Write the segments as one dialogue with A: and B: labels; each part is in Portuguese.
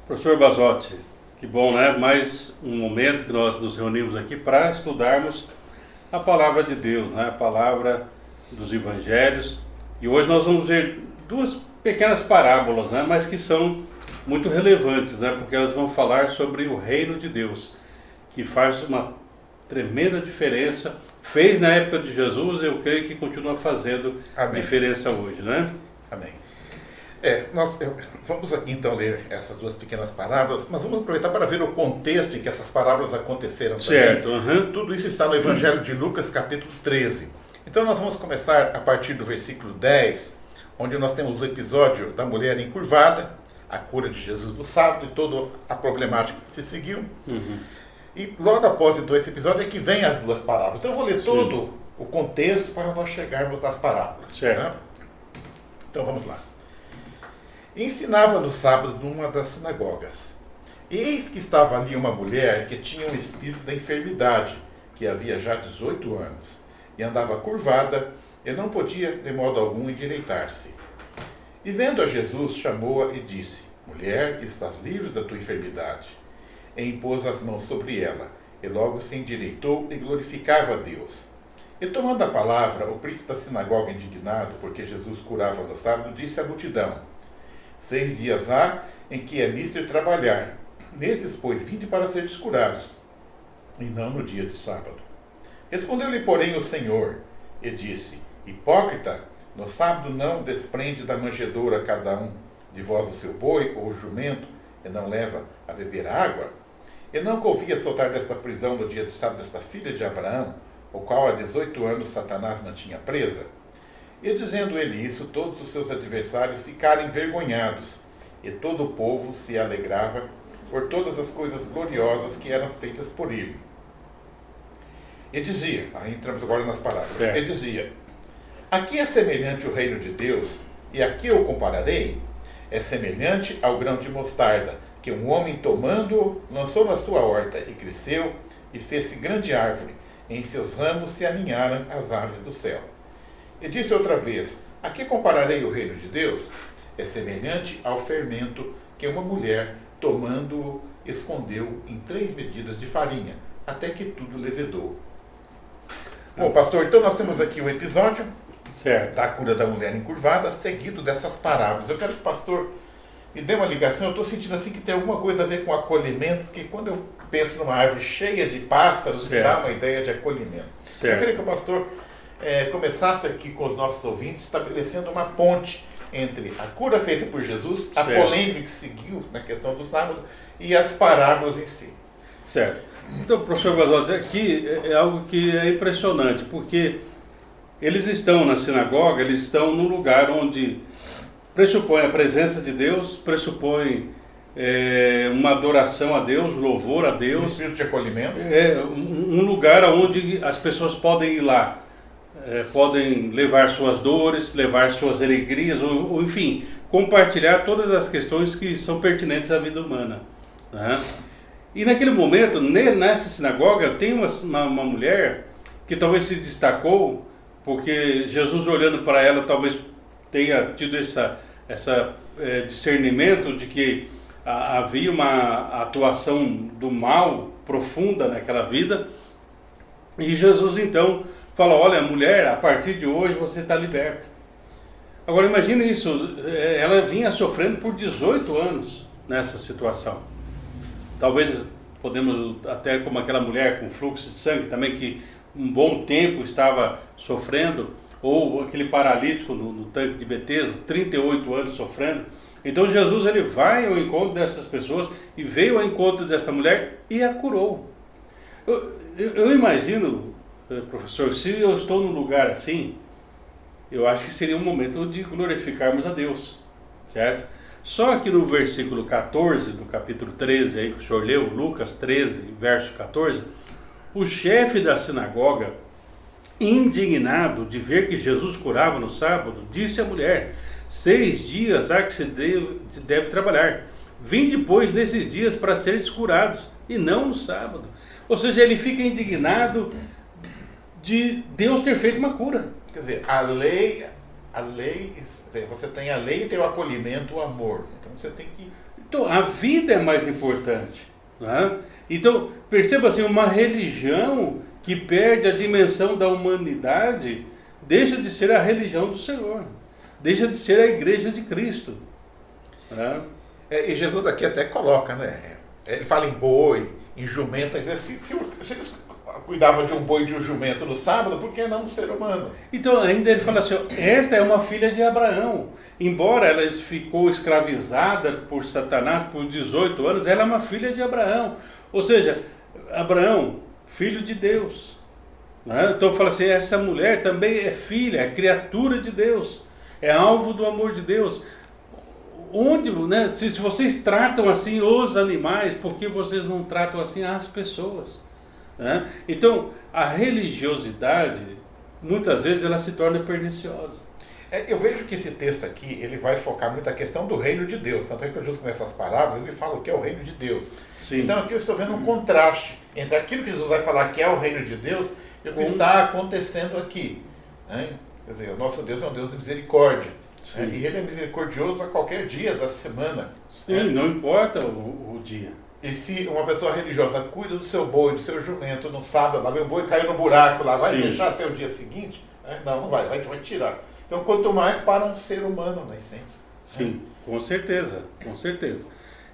A: Professor Basotti, que bom, né? Mais um momento que nós nos reunimos aqui para estudarmos a palavra de Deus, né? A palavra dos evangelhos. E hoje nós vamos ver duas pequenas parábolas, né? Mas que são muito relevantes, né? Porque elas vão falar sobre o reino de Deus, que faz uma tremenda diferença. Fez na época de Jesus, eu creio que continua fazendo diferença hoje, né?
B: Amém. Nós vamos aqui então ler essas duas pequenas parábolas, mas vamos aproveitar para ver o contexto em que essas parábolas aconteceram também.
A: Certo. Uhum.
B: Tudo isso está no Evangelho de Lucas, capítulo 13. Então nós vamos começar a partir do versículo 10, onde nós temos o episódio da mulher encurvada, a cura de Jesus no sábado e toda a problemática que se seguiu.
A: Uhum.
B: E logo após então esse episódio é que vem as duas parábolas. Então eu vou ler todo o contexto para nós chegarmos nas parábolas.
A: Certo.
B: Né? Então vamos lá. Ensinava no sábado numa das sinagogas. Eis que estava ali uma mulher que tinha um espírito da enfermidade, que havia já 18 anos, e andava curvada, e não podia de modo algum endireitar-se. E vendo a Jesus, chamou-a e disse: Mulher, estás livre da tua enfermidade. E impôs as mãos sobre ela, e logo se endireitou e glorificava a Deus. E tomando a palavra, o príncipe da sinagoga, indignado, porque Jesus curava no sábado, disse à multidão: 6 dias há em que é mister trabalhar. Nestes, pois, vinde para seres curados, e não no dia de sábado. Respondeu-lhe, porém, o Senhor, e disse: Hipócrita, no sábado não desprende da manjedoura cada um de vós o seu boi ou jumento, e não leva a beber água? E não convia soltar desta prisão no dia de sábado esta filha de Abraão, o qual há 18 anos Satanás mantinha presa? E dizendo ele isso, todos os seus adversários ficaram envergonhados, e todo o povo se alegrava por todas as coisas gloriosas que eram feitas por ele. E dizia, aí entramos agora nas palavras, e dizia: Aqui é semelhante o reino de Deus, e a que eu compararei? É semelhante ao grão de mostarda, que um homem tomando-o, lançou na sua horta, e cresceu, e fez-se grande árvore, e em seus ramos se aninharam as aves do céu. E disse outra vez: A que compararei o reino de Deus? É semelhante ao fermento que uma mulher, tomando-o, escondeu em 3 medidas de farinha, até que tudo levedou. Bom, pastor, então nós temos aqui o episódio da cura da mulher encurvada, seguido dessas parábolas. Eu quero que o pastor me dê uma ligação. Eu estou sentindo assim que tem alguma coisa a ver com acolhimento, porque quando eu penso numa árvore cheia de pássaros, me dá uma ideia de acolhimento. Eu queria que o pastor começasse aqui com os nossos ouvintes, estabelecendo uma ponte entre a cura feita por Jesus, a polêmica que seguiu na questão do sábado e as parábolas em si.
A: Certo. Então, professor Basotti, aqui é algo que é impressionante, porque eles estão na sinagoga, eles estão num lugar onde pressupõe a presença de Deus, pressupõe uma adoração a Deus, louvor a Deus.
B: Um espírito de acolhimento.
A: Um lugar onde as pessoas podem ir lá. Podem levar suas dores, levar suas alegrias, ou enfim, compartilhar todas as questões que são pertinentes à vida humana. Né? E naquele momento, nessa sinagoga, tem uma mulher que talvez se destacou, porque Jesus, olhando para ela, talvez tenha tido essa discernimento de que havia uma atuação do mal profunda naquela vida. E Jesus, então, fala: olha, mulher, a partir de hoje você está liberta. Agora imagine isso, ela vinha sofrendo por 18 anos nessa situação. Talvez podemos, até como aquela mulher com fluxo de sangue também, que um bom tempo estava sofrendo, ou aquele paralítico no tanque de Betesda, 38 anos sofrendo. Então Jesus, ele vai ao encontro dessas pessoas, e veio ao encontro desta mulher e a curou. Eu imagino, professor, se eu estou num lugar assim, eu acho que seria um momento de glorificarmos a Deus, certo? Só que no versículo 14 do capítulo 13, aí que o senhor leu, Lucas 13, verso 14, o chefe da sinagoga, indignado de ver que Jesus curava no sábado, disse à mulher: 6 dias há que se deve trabalhar. Vinde, pois, nesses dias para seres curados, e não no sábado. Ou seja, ele fica indignado de Deus ter feito uma cura.
B: Quer dizer, a lei, você tem a lei e tem o acolhimento, o amor. Então você tem que
A: A vida é mais importante. Né? Então, perceba assim, uma religião que perde a dimensão da humanidade deixa de ser a religião do Senhor, deixa de ser a igreja de Cristo. Né?
B: E Jesus aqui até coloca, né? Ele fala em boi, em jumento, se eles cuidavam de um boi e de um jumento no sábado, por que não um ser humano?
A: Então ainda ele fala assim, esta é uma filha de Abraão. Embora ela ficou escravizada por Satanás por 18 anos, ela é uma filha de Abraão. Ou seja, Abraão, filho de Deus. Né? Então fala assim, essa mulher também é filha, é criatura de Deus, é alvo do amor de Deus. Onde, né, se vocês tratam assim os animais, por que vocês não tratam assim as pessoas? Né? Então, a religiosidade, muitas vezes, ela se torna perniciosa.
B: Eu vejo que esse texto aqui, ele vai focar muito a questão do reino de Deus. Tanto é que Jesus começa as parábolas, ele fala o que é o reino de Deus.
A: Sim.
B: Então aqui eu estou vendo um contraste entre aquilo que Jesus vai falar que é o reino de Deus e o que está acontecendo aqui. Né? Quer dizer, o nosso Deus é um Deus de misericórdia. Né? E ele é misericordioso a qualquer dia da semana.
A: Sim, né? Não importa o dia.
B: E se uma pessoa religiosa cuida do seu boi, do seu jumento, no sábado, lá vem o boi caiu no buraco, lá vai deixar até o dia seguinte? Né? Não vai tirar. Então, quanto mais para um ser humano, na essência.
A: Sim, né? Com certeza, com certeza.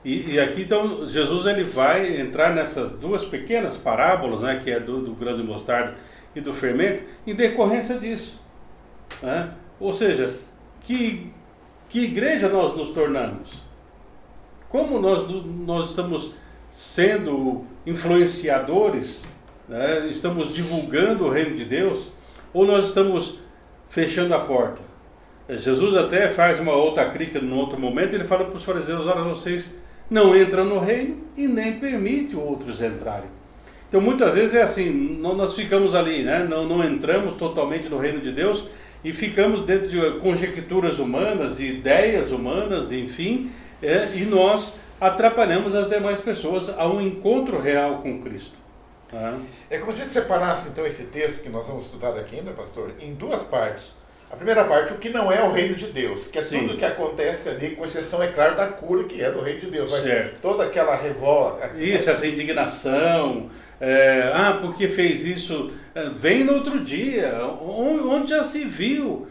A: E aqui, então, Jesus ele vai entrar nessas duas pequenas parábolas, né, que é do grão de mostarda e do fermento, em decorrência disso. Né? Ou seja, que igreja nós nos tornamos? Como nós estamos sendo influenciadores, né? Estamos divulgando o reino de Deus, ou nós estamos fechando a porta? Jesus até faz uma outra crítica num outro momento, ele fala para os fariseus, olha, vocês não entram no reino e nem permitem outros entrarem. Então muitas vezes é assim, nós ficamos ali, né? não entramos totalmente no reino de Deus e ficamos dentro de conjecturas humanas, de ideias humanas, enfim, e nós atrapalhamos as demais pessoas a um encontro real com Cristo.
B: É como se a gente separasse então esse texto que nós vamos estudar aqui ainda, pastor, em duas partes. A primeira parte, o que não é o reino de Deus, que é tudo que acontece ali, com exceção, é claro, da cura, que é do reino de Deus. Toda aquela revolta.
A: Isso, essa indignação, porque fez isso, vem no outro dia, onde já se viu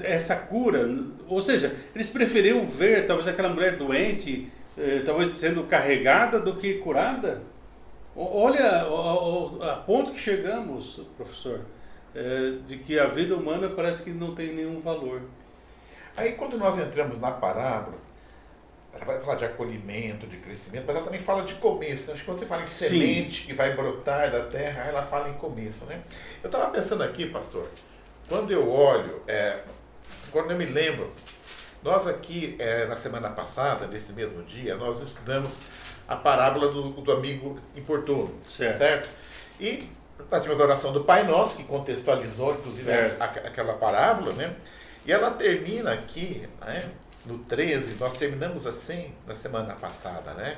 A: essa cura. Ou seja, eles preferiam ver talvez aquela mulher doente, talvez sendo carregada do que curada. Olha a ponto que chegamos, professor, de que a vida humana parece que não tem nenhum valor.
B: Aí quando nós entramos na parábola, ela vai falar de acolhimento, de crescimento, mas ela também fala de começo. Né? Acho que quando você fala em semente que vai brotar da terra, ela fala em começo. Né? Eu estava pensando aqui, pastor, quando eu olho, quando eu me lembro, nós aqui, na semana passada, nesse mesmo dia, nós estudamos a parábola do amigo importuno, certo? E nós tivemos a oração do Pai Nosso, que contextualizou, inclusive, aquela parábola, né? E ela termina aqui, né? No 13, nós terminamos assim, na semana passada, né?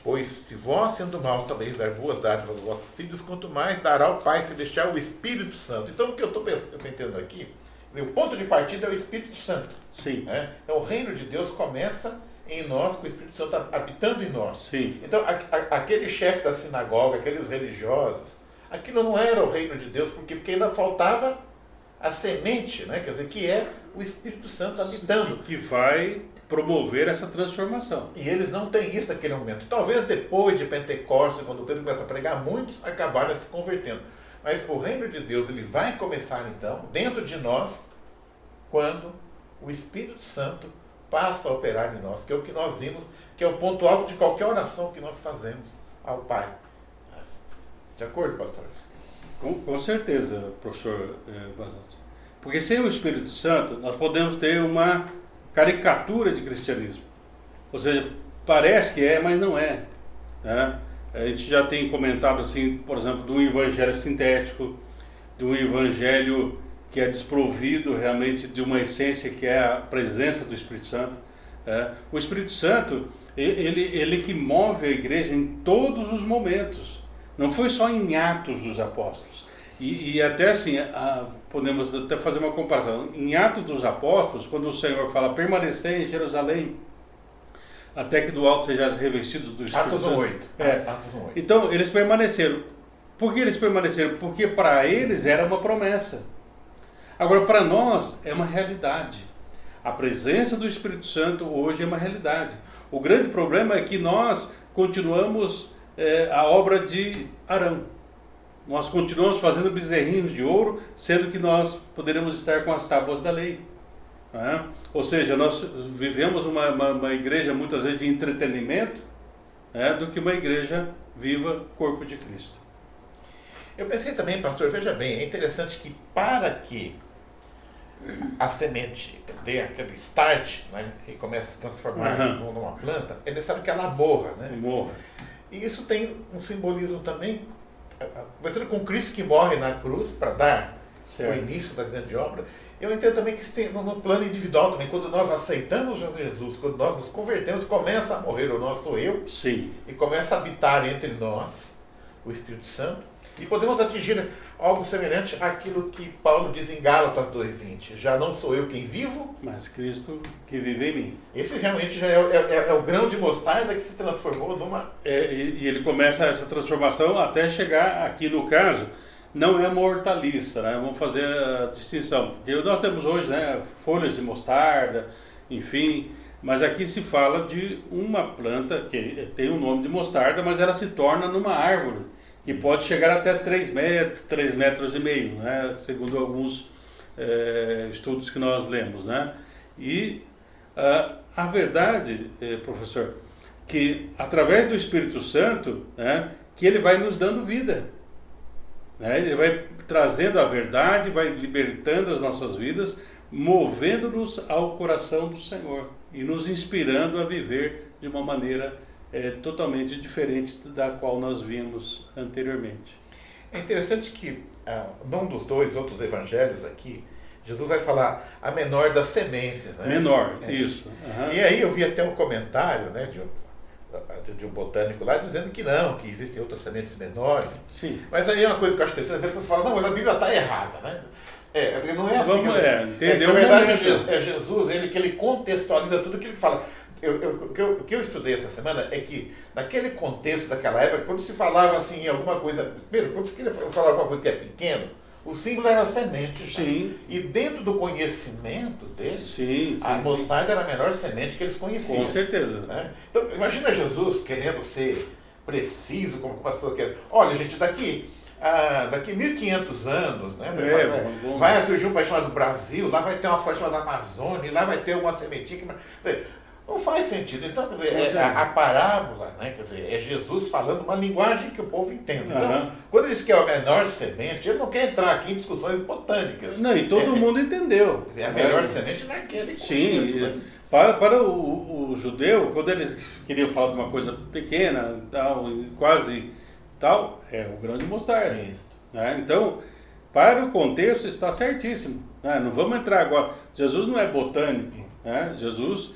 B: Pois se vós, sendo maus, sabeis dar boas dádivas aos vossos filhos, quanto mais dará o Pai Celestial o Espírito Santo. Então, o que eu estou entendendo aqui, o ponto de partida é o Espírito Santo.
A: Sim.
B: Né? Então, o reino de Deus começa em nós, com o Espírito Santo habitando em nós.
A: Sim.
B: Então, aquele chefe da sinagoga, aqueles religiosos, aquilo não era o reino de Deus, porque ainda faltava a semente, né? Quer dizer, que é o Espírito Santo habitando.
A: Que vai promover essa transformação.
B: E eles não têm isso naquele momento. Talvez depois de Pentecostes, quando Pedro começa a pregar, muitos acabaram se convertendo. Mas o reino de Deus, ele vai começar então, dentro de nós, quando o Espírito Santo passa a operar em nós, que é o que nós vimos, que é o ponto alto de qualquer oração que nós fazemos ao Pai. De acordo, pastor?
A: Com certeza, professor Basantes. Porque sem o Espírito Santo, nós podemos ter uma caricatura de cristianismo. Ou seja, parece que mas não é. Né? A gente já tem comentado, assim, por exemplo, de um evangelho sintético, de um evangelho que é desprovido realmente de uma essência que é a presença do Espírito Santo. O Espírito Santo, ele que move a igreja em todos os momentos. Não foi só em Atos dos Apóstolos. E até assim, podemos até fazer uma comparação. Em Atos dos Apóstolos, quando o Senhor fala permanecer em Jerusalém, até que do alto sejais revestidos do Espírito
B: Atos
A: Santo.
B: 1:8. Atos 1:8.
A: Então, eles permaneceram. Por que eles permaneceram? Porque para eles era uma promessa. Agora, para nós, é uma realidade. A presença do Espírito Santo hoje é uma realidade. O grande problema é que nós continuamos a obra de Arão. Nós continuamos fazendo bezerrinhos de ouro, sendo que nós poderíamos estar com as tábuas da lei. Né? Ou seja, nós vivemos uma igreja muitas vezes de entretenimento, do que uma igreja viva, corpo de Cristo.
B: Eu pensei também, pastor, veja bem, é interessante que para que a semente dê aquele start, né, e comece a se transformar numa planta, é necessário que ela morra. Né?
A: Morra.
B: E isso tem um simbolismo também, começando com Cristo que morre na cruz para dar o início da grande obra. Eu entendo também que isso tem no plano individual também, quando nós aceitamos Jesus, quando nós nos convertemos, começa a morrer o nosso eu.
A: Sim.
B: E começa a habitar entre nós o Espírito Santo. E podemos atingir algo semelhante àquilo que Paulo diz em Gálatas 2:20. Já não sou eu quem vivo,
A: mas Cristo que vive em mim.
B: Esse realmente já é o grão de mostarda que se transformou numa...
A: E ele começa essa transformação até chegar aqui no caso, não é uma hortaliça, né? Vamos fazer a distinção. Porque nós temos hoje, né, folhas de mostarda, enfim, mas aqui se fala de uma planta que tem o nome de mostarda, mas ela se torna numa árvore, que pode chegar até 3 metros, 3,5 metros, né? Segundo alguns estudos que nós lemos. Né? E a verdade, professor, que através do Espírito Santo, né, que ele vai nos dando vida. Né? Ele vai trazendo a verdade, vai libertando as nossas vidas, movendo-nos ao coração do Senhor e nos inspirando a viver de uma maneira totalmente diferente da qual nós vimos anteriormente.
B: É interessante que, num dos dois outros evangelhos aqui, Jesus vai falar a menor das sementes. Né?
A: Menor, isso.
B: E aí eu vi até um comentário, né, de um botânico lá dizendo que não, que existem outras sementes menores.
A: Sim.
B: Mas aí é uma coisa que eu acho interessante, às vezes você fala, não, mas a Bíblia está errada, né? Não é assim. Na verdade, Jesus, que ele contextualiza tudo aquilo que fala. O que eu estudei essa semana é que, naquele contexto daquela época, quando se falava assim em alguma coisa, primeiro, quando se queria falar alguma coisa que é pequeno, o símbolo era a semente.
A: Sim.
B: E dentro do conhecimento deles,
A: sim,
B: a mostarda era a melhor semente que eles conheciam.
A: Com certeza.
B: Né? Então, imagina Jesus querendo ser preciso, como o pastor quer. Olha, gente, daqui 1.500 anos, né, vai surgir um país chamado Brasil, lá vai ter uma floresta chamada Amazônia, lá vai ter uma sementinha que... Quer dizer, não faz sentido. Então, quer dizer, a parábola, né, quer dizer, é Jesus falando uma linguagem que o povo entende. Então, quando ele diz que é a menor semente, ele não quer entrar aqui em discussões botânicas.
A: Não, e todo mundo entendeu.
B: Quer dizer, a melhor semente naquele contexto.
A: Sim,
B: né?
A: Para o judeu, quando eles queriam falar de uma coisa pequena, tal, quase tal, é o grão de mostarda. Né? Então, para o contexto está certíssimo. Né? Não vamos entrar agora. Jesus não é botânico. Né? Jesus,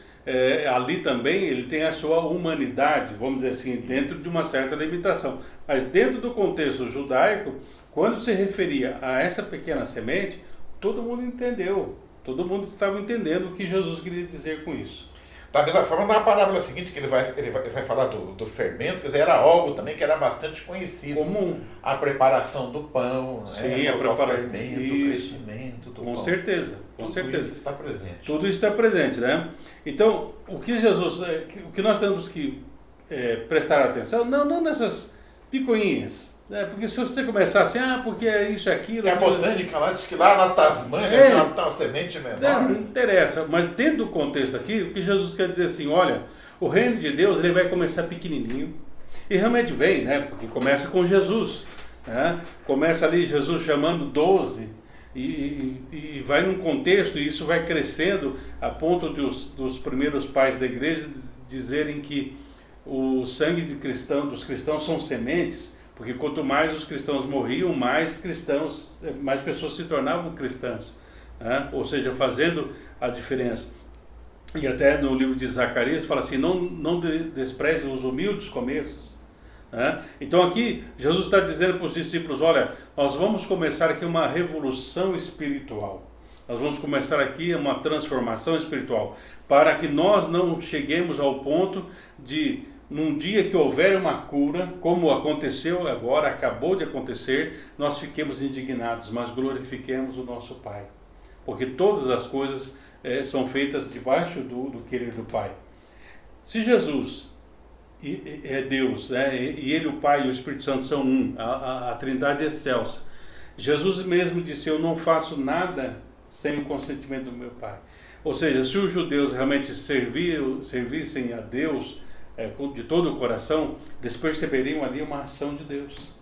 A: ali também, ele tem a sua humanidade, vamos dizer assim, dentro de uma certa limitação. Mas dentro do contexto judaico, quando se referia a essa pequena semente, todo mundo entendeu. Todo mundo estava entendendo o que Jesus queria dizer com isso.
B: Da mesma forma, na parábola seguinte, que ele vai falar do fermento, quer dizer, era algo também que era bastante conhecido.
A: Comum.
B: A preparação do pão,
A: sim,
B: né?
A: a preparação,
B: o fermento, o crescimento do pão.
A: Com certeza.
B: Tudo isso está presente.
A: Tudo isso está presente, né? Então, o que nós temos que prestar atenção, não nessas picuinhas. Porque se você começar assim, porque é isso, aquilo...
B: A botânica lá diz que lá na Tasmânia tem uma semente menor.
A: Não interessa, mas dentro do contexto aqui, o que Jesus quer dizer assim, olha, o reino de Deus ele vai começar pequenininho, e realmente vem, né? Porque começa com Jesus, né? Começa ali Jesus chamando 12, e vai num contexto, e isso vai crescendo a ponto de dos primeiros pais da igreja dizerem que o sangue dos cristãos são sementes, porque quanto mais os cristãos morriam, mais pessoas se tornavam cristãs, né? Ou seja, fazendo a diferença. E até no livro de Zacarias fala assim, não despreze os humildes começos. Né? Então aqui Jesus está dizendo para os discípulos, olha, nós vamos começar aqui uma revolução espiritual. Nós vamos começar aqui uma transformação espiritual, para que nós não cheguemos ao ponto de, num dia que houver uma cura, como aconteceu agora, acabou de acontecer, nós fiquemos indignados, mas glorifiquemos o nosso Pai. Porque todas as coisas são feitas debaixo do querer do Pai. Se Jesus é Deus, né, e Ele, o Pai e o Espírito Santo são um, a Trindade é excelsa. Jesus mesmo disse, eu não faço nada sem o consentimento do meu Pai. Ou seja, se os judeus realmente servissem a Deus de todo o coração, eles perceberiam ali uma ação de Deus.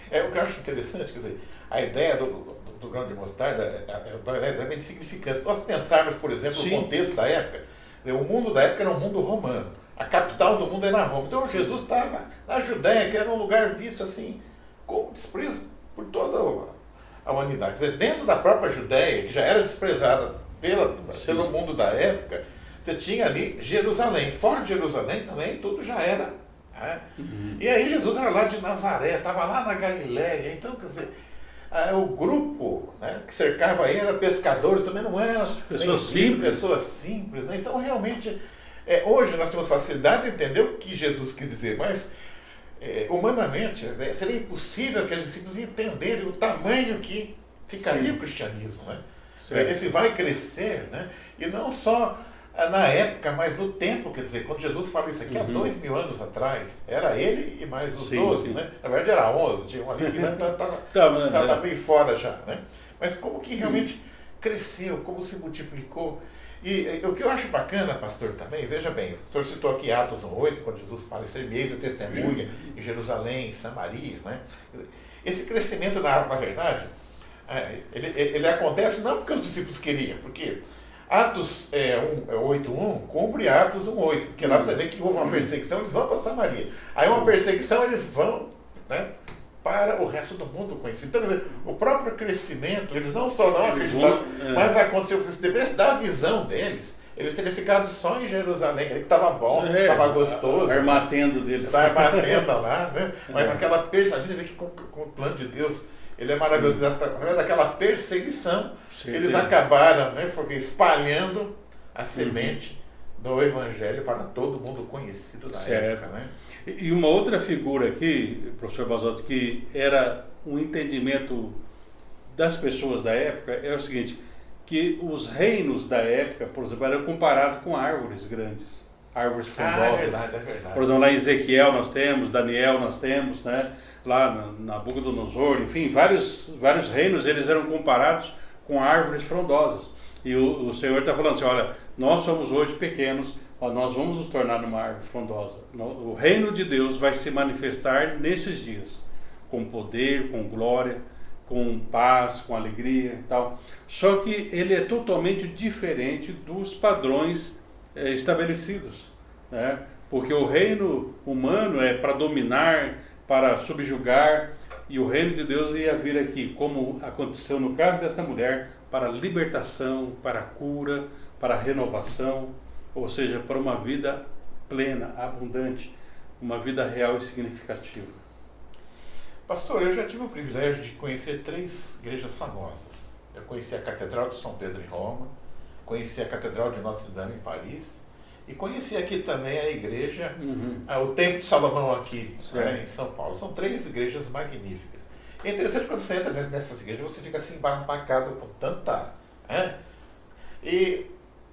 B: O que eu acho interessante, quer dizer, a ideia do grão de mostarda é realmente significante. Se nós pensarmos, por exemplo, no contexto da época, o mundo da época era um mundo romano. A capital do mundo era Roma. Então Jesus estava na Judéia, que era um lugar visto assim, com desprezo por toda a humanidade. Quer dizer, dentro da própria Judéia, que já era desprezada pelo mundo da época, você tinha ali Jerusalém. Fora de Jerusalém também, tudo já era. Né? E aí Jesus era lá de Nazaré, estava lá na Galiléia. Então, quer dizer, o grupo, né, que cercava ele era pescadores, também não eram pessoas simples. Né? Então, realmente, hoje nós temos facilidade de entender o que Jesus quis dizer, mas humanamente seria impossível que os discípulos entenderem o tamanho que ficaria o cristianismo. Né? Esse vai crescer, né? E não só na época, mas no tempo, quer dizer, quando Jesus fala isso aqui há 2000 anos atrás, era ele e mais os 12, né? Na verdade era 11, tinha um ali que estava bem fora já, né? Mas como que realmente cresceu, como se multiplicou. E o que eu acho bacana, pastor, também, veja bem, o senhor citou aqui Atos 1:8, quando Jesus fala, ser-me-eis de testemunha em Jerusalém, em Samaria, né? Esse crescimento, na verdade, ele acontece não porque os discípulos queriam, porque Atos 8:1 cumpre Atos 1:8, porque lá você vê que houve uma perseguição, eles vão para Samaria. Aí uma perseguição, eles vão, né, para o resto do mundo conhecido. Então, quer dizer, o próprio crescimento, eles não só não acreditaram, mas aconteceu, se dependesse da visão deles, eles teriam ficado só em Jerusalém, que estava bom, estava gostoso.
A: A armatenda deles.
B: A armatenda lá, né? Mas aquela perseguição, a gente vê que com o plano de Deus, ele é maravilhoso. Através daquela perseguição, eles acabaram, né, espalhando a semente do Evangelho para todo mundo conhecido da época. Né?
A: E uma outra figura aqui, professor Basotti, que era um entendimento das pessoas da época, é o seguinte, que os reinos da época, por exemplo, eram comparados com árvores grandes, árvores frondosas.
B: É verdade.
A: Por exemplo, lá em Ezequiel nós temos, Daniel nós temos, né? Lá na Nabucodonosor, enfim, vários reinos, eles eram comparados com árvores frondosas. E o Senhor está falando assim, olha, nós somos hoje pequenos, nós vamos nos tornar uma árvore frondosa. O reino de Deus vai se manifestar nesses dias, com poder, com glória, com paz, com alegria e tal. Só que ele é totalmente diferente dos padrões estabelecidos, né? Porque o reino humano é para dominar, para subjugar, e o reino de Deus ia vir aqui, como aconteceu no caso desta mulher, para libertação, para cura, para renovação, ou seja, para uma vida plena, abundante, uma vida real e significativa.
B: Pastor, eu já tive o privilégio de conhecer 3 igrejas famosas. Eu conheci a Catedral de São Pedro em Roma, conheci a Catedral de Notre Dame em Paris, e conheci aqui também a igreja, o Templo de Salomão aqui, né, em São Paulo. São 3 igrejas magníficas. É interessante quando você entra nessas igrejas, você fica assim embasbacado com tanta...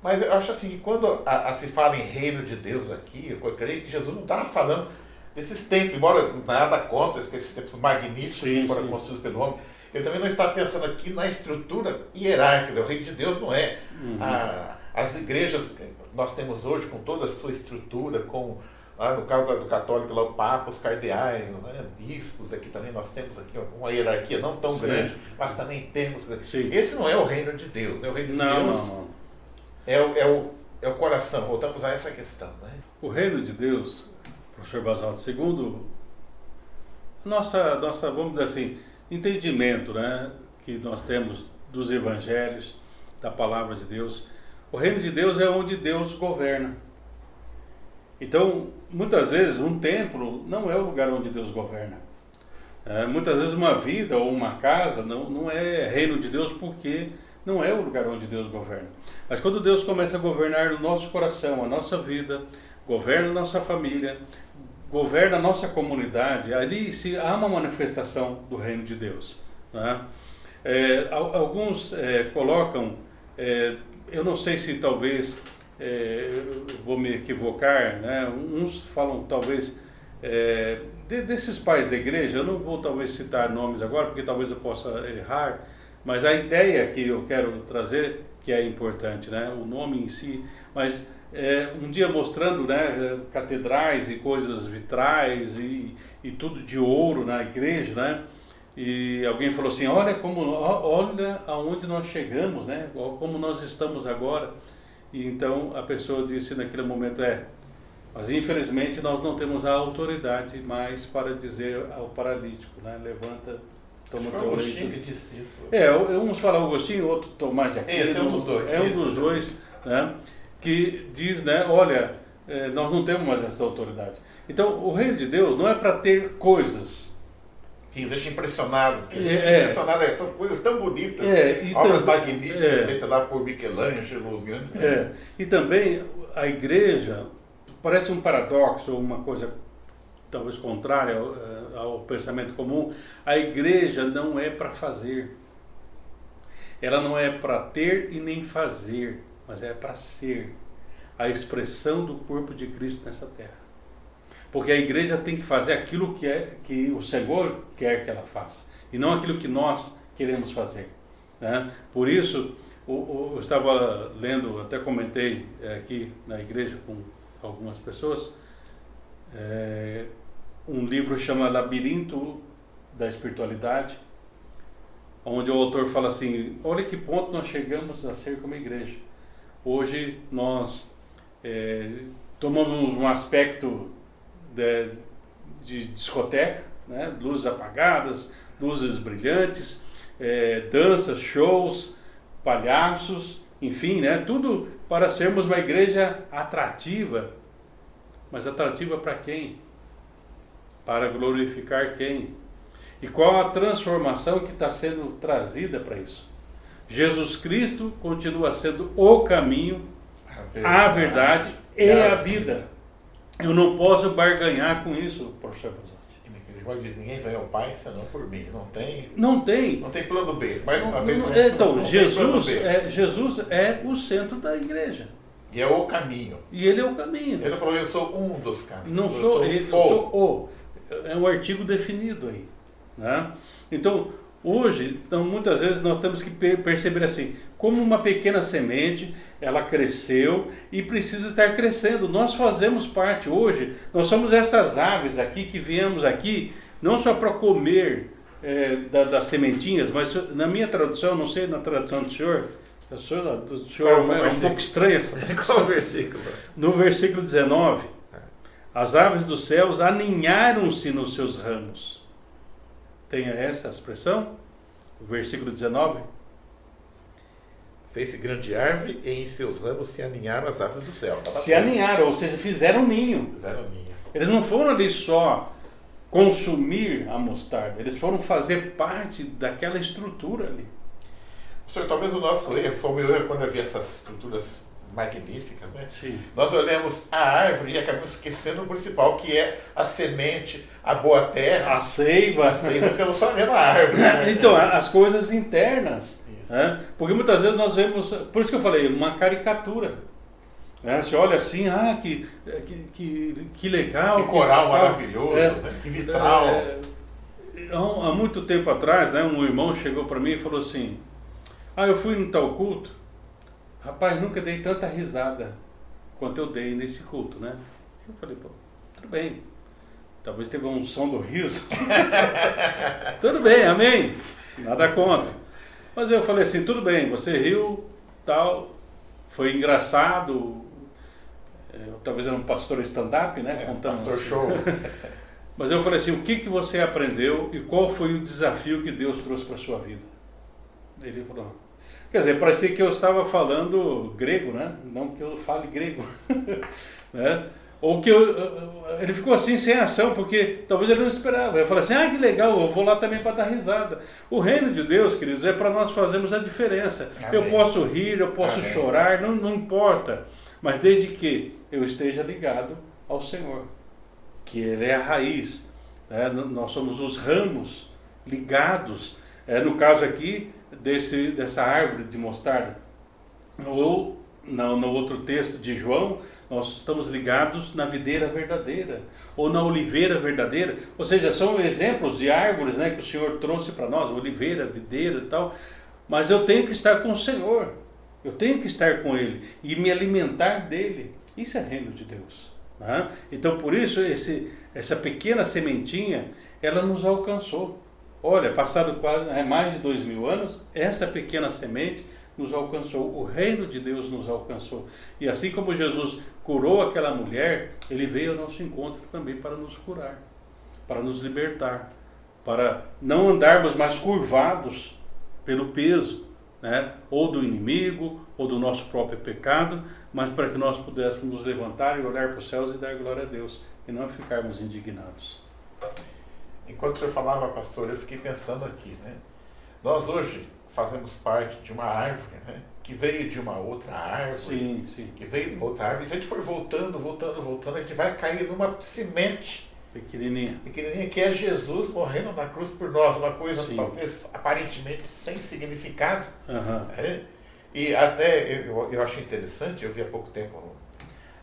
B: Mas eu acho assim que quando se fala em reino de Deus aqui, eu creio que Jesus não estava falando desses templos, embora nada contra esses templos magníficos que foram construídos pelo homem, ele também não está pensando aqui na estrutura hierárquica. O reino de Deus não é as igrejas que nós temos hoje com toda a sua estrutura, com, no caso do católico, lá, o Papa, os cardeais, né, bispos, aqui também nós temos aqui uma hierarquia não tão grande, mas também temos. Esse não é o reino de Deus, né? O reino de Deus é o coração. Voltamos a essa questão. Né?
A: O reino de Deus, professor Basotti, segundo nossa, vamos dizer assim, entendimento, né, que nós temos dos evangelhos, da palavra de Deus, o reino de Deus é onde Deus governa. Então, muitas vezes, um templo não é o lugar onde Deus governa. Muitas vezes uma vida ou uma casa não é reino de Deus porque não é o lugar onde Deus governa. Mas quando Deus começa a governar o nosso coração, a nossa vida, governa a nossa família, governa a nossa comunidade, ali há uma manifestação do reino de Deus, né? Alguns colocam, eu não sei se talvez, vou me equivocar, né? Uns falam talvez desses pais da igreja, eu não vou talvez citar nomes agora, porque talvez eu possa errar, mas a ideia que eu quero trazer, que é importante, né? O nome em si, mas um dia mostrando, né, catedrais e coisas vitrais e tudo de ouro na igreja, né? E alguém falou assim, olha aonde nós chegamos, né? Como nós estamos agora. E então a pessoa disse naquele momento, mas infelizmente nós não temos a autoridade mais para dizer ao paralítico, né? Levanta, toma teu leito.
B: Agostinho que disse isso.
A: Uns falam Agostinho, outro Tomás de Aquino.
B: Esse é um dos dois.
A: É um dos dois, né? Que diz, né? Olha, nós não temos mais essa autoridade. Então o reino de Deus não é para ter coisas.
B: Sim, deixa impressionado. Impressionado, são coisas tão bonitas, obras magníficas feitas lá por Michelangelo, os grandes.
A: E também a igreja, parece um paradoxo, uma coisa talvez contrária ao pensamento comum, a igreja não é para fazer. Ela não é para ter e nem fazer, mas é para ser a expressão do corpo de Cristo nessa terra. Porque a igreja tem que fazer aquilo que o Senhor quer que ela faça, e não aquilo que nós queremos fazer, né? Por isso, eu estava lendo, até comentei aqui na igreja com algumas pessoas, um livro chama Labirinto da Espiritualidade, onde o autor fala assim, olha que ponto nós chegamos a ser como igreja. Hoje nós tomamos um aspecto de discoteca, né? Luzes apagadas, luzes brilhantes, danças, shows, palhaços, enfim, né? Tudo para sermos uma igreja atrativa. Mas atrativa para quem? Para glorificar quem? E qual a transformação que está sendo trazida para isso? Jesus Cristo continua sendo o caminho, a verdade e a vida. Eu não posso barganhar com isso, professor Basotti.
B: Diz, ninguém vem ao Pai senão por mim.
A: Não tem
B: plano B. Mais uma vez.
A: Então, Jesus é o centro da igreja.
B: E é o caminho.
A: E ele é o caminho.
B: Ele falou, eu sou um dos caminhos.
A: Eu sou o. É um artigo definido aí, né? Então, hoje, muitas vezes nós temos que perceber assim, como uma pequena semente, ela cresceu e precisa estar crescendo. Nós fazemos parte hoje, nós somos essas aves aqui que viemos aqui, não só para comer das sementinhas, mas na minha tradução, não sei na tradução do senhor, é um pouco estranha essa tradução.
B: Qual versículo?
A: No versículo 19, as aves dos céus aninharam-se nos seus ramos. Tem essa expressão? O versículo 19.
B: Fez-se grande árvore e em seus ramos se aninharam as aves do céu.
A: Aninharam, ou seja, fizeram ninho. Eles não foram ali só consumir a mostarda, eles foram fazer parte daquela estrutura ali.
B: Senhor, talvez o nosso erro, foi o meu erro quando eu vi essas estruturas magníficas, né?
A: Sim.
B: Nós olhamos a árvore e acabamos esquecendo o principal, que é a semente, a boa terra,
A: a seiva.
B: Ficamos só olhando a árvore. Né?
A: Então, as coisas internas. Né? Porque muitas vezes nós vemos, por isso que eu falei, uma caricatura. Né? Você olha assim, que legal.
B: Que coral maravilhoso, né? Que vitral.
A: Há muito tempo atrás, né, um irmão chegou para mim e falou assim, eu fui no tal culto, rapaz, nunca dei tanta risada quanto eu dei nesse culto, né? Eu falei, tudo bem, talvez teve um som do riso, tudo bem, amém, nada contra. Mas eu falei assim, tudo bem, você riu, tal, foi engraçado, talvez era um pastor stand-up, né?
B: Pastor show.
A: Mas eu falei assim, o que você aprendeu e qual foi o desafio que Deus trouxe para a sua vida? Ele falou, quer dizer, parecia que eu estava falando grego, né? Não que eu fale grego, né? Ou que ele ficou assim sem ação, porque talvez ele não esperava. Eu falei assim, que legal, eu vou lá também para dar risada. O reino de Deus, queridos, é para nós fazermos a diferença.
B: Amém.
A: Eu posso rir, eu posso
B: Amém.
A: chorar, não importa. Mas desde que eu esteja ligado ao Senhor, que Ele é a raiz. Né? Nós somos os ramos ligados. No caso aqui, dessa árvore de mostarda. Ou no outro texto de João, nós estamos ligados na videira verdadeira, ou na oliveira verdadeira, ou seja, são exemplos de árvores, né, que o Senhor trouxe para nós, oliveira, videira e tal, mas eu tenho que estar com o Senhor, eu tenho que estar com Ele, e me alimentar dEle, isso é reino de Deus. Né? Então por isso essa pequena sementinha, ela nos alcançou. Olha, passado quase mais de 2000 anos, essa pequena semente nos alcançou, o reino de Deus nos alcançou. E assim como Jesus curou aquela mulher, Ele veio ao nosso encontro também para nos curar, para nos libertar, para não andarmos mais curvados pelo peso, né, ou do inimigo, ou do nosso próprio pecado, mas para que nós pudéssemos nos levantar e olhar para os céus e dar glória a Deus, e não ficarmos indignados.
B: Enquanto o senhor falava, pastor, eu fiquei pensando aqui, né? Nós hoje fazemos parte de uma árvore, né, que veio de uma outra árvore,
A: sim.
B: que veio de uma outra árvore. Se a gente for voltando, a gente vai cair numa semente pequenininha, que é Jesus morrendo na cruz por nós, uma coisa talvez aparentemente sem significado. Né? E até eu achei interessante, eu vi há pouco tempo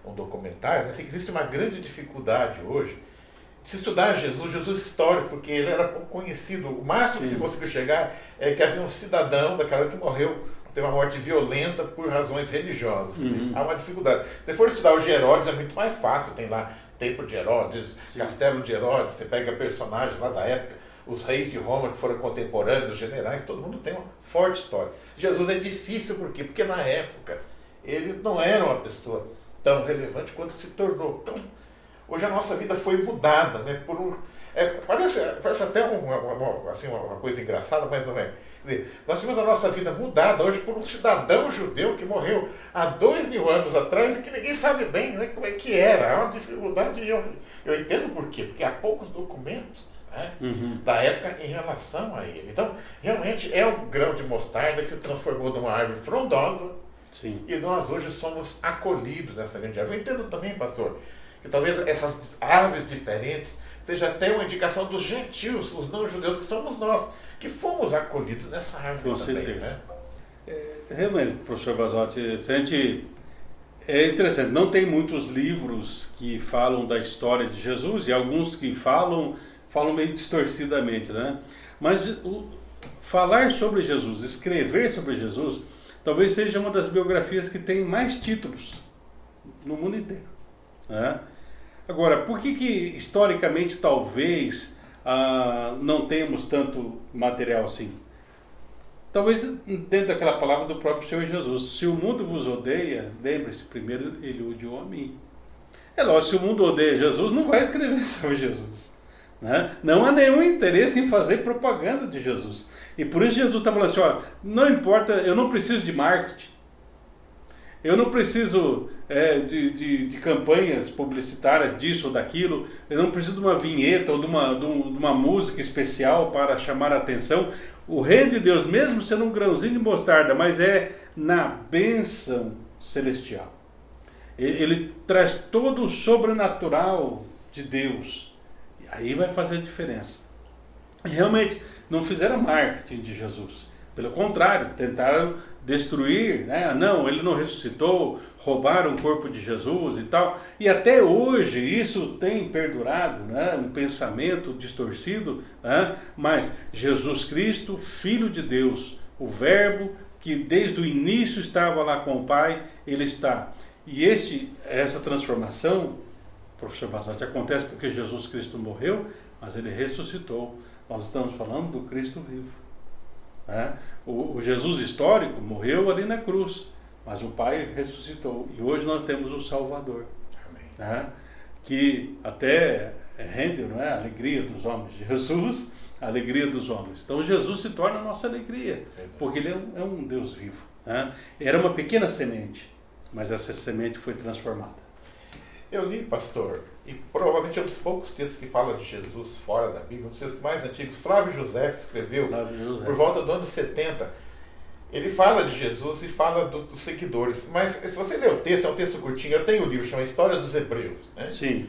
B: um documentário, né, que existe uma grande dificuldade hoje de se estudar Jesus histórico, porque ele era pouco conhecido. O máximo que se conseguiu chegar é que havia um cidadão daquela que morreu, teve uma morte violenta por razões religiosas. Quer dizer, há uma dificuldade. Se você for estudar os de Herodes, é muito mais fácil. Tem lá Templo de Herodes, Castelo de Herodes, você pega personagens lá da época, os reis de Roma que foram contemporâneos, os generais, todo mundo tem uma forte história. Jesus é difícil, por quê? Porque na época ele não era uma pessoa tão relevante quanto se tornou. Então, hoje a nossa vida foi mudada, né? Parece até uma coisa engraçada, mas não é. Quer dizer, nós tivemos a nossa vida mudada hoje por um cidadão judeu que morreu há 2000 anos atrás e que ninguém sabe bem, né, como é que era. Há uma dificuldade e eu entendo por quê. Porque há poucos documentos, né, da época em relação a ele. Então, realmente é um grão de mostarda que se transformou numa árvore frondosa.
A: Sim.
B: E nós hoje somos acolhidos nessa grande árvore. Eu entendo também, pastor, que talvez essas árvores diferentes seja até uma indicação dos gentios, os não-judeus, que somos nós, que fomos acolhidos nessa árvore. Com também, certeza. Né?
A: Realmente, professor Basotti, é interessante, não tem muitos livros que falam da história de Jesus, e alguns que falam meio distorcidamente, né? Mas falar sobre Jesus, escrever sobre Jesus, talvez seja uma das biografias que tem mais títulos no mundo inteiro, né? Agora, por que historicamente talvez não temos tanto material assim? Talvez dentro daquela palavra do próprio Senhor Jesus: se o mundo vos odeia, lembre-se, primeiro ele odiou a mim. É lógico, se o mundo odeia Jesus, não vai escrever sobre Jesus, né? Não há nenhum interesse em fazer propaganda de Jesus. E por isso Jesus está falando assim, não importa, eu não preciso de marketing, eu não preciso de campanhas publicitárias disso ou daquilo, eu não preciso de uma vinheta ou de uma música especial para chamar a atenção. O reino de Deus, mesmo sendo um grãozinho de mostarda, mas é na bênção celestial. Ele traz todo o sobrenatural de Deus. E aí vai fazer a diferença. E realmente, não fizeram marketing de Jesus. Pelo contrário, tentaram destruir, né? Não, ele não ressuscitou, roubaram o corpo de Jesus e tal. E até hoje isso tem perdurado, né? Um pensamento distorcido, né? Mas Jesus Cristo, Filho de Deus, o Verbo que desde o início estava lá com o Pai, ele está. E essa transformação, professor Basotti, acontece porque Jesus Cristo morreu, mas ele ressuscitou. Nós estamos falando do Cristo vivo. O Jesus histórico morreu ali na cruz, mas o Pai ressuscitou. E hoje nós temos o Salvador. Amém. Que até Handel, não é? A alegria dos homens. Jesus, a alegria dos homens. Então Jesus se torna a nossa alegria, porque ele é um Deus vivo. Era uma pequena semente, mas essa semente foi transformada.
B: Eu li, pastor, e provavelmente é um dos poucos textos que fala de Jesus fora da Bíblia, um dos textos mais antigos. Flávio José escreveu, por volta do ano 70. Ele fala de Jesus e fala dos seguidores. Mas se você ler o texto, é um texto curtinho. Eu tenho o livro, chama História dos Hebreus. Né?
A: Sim.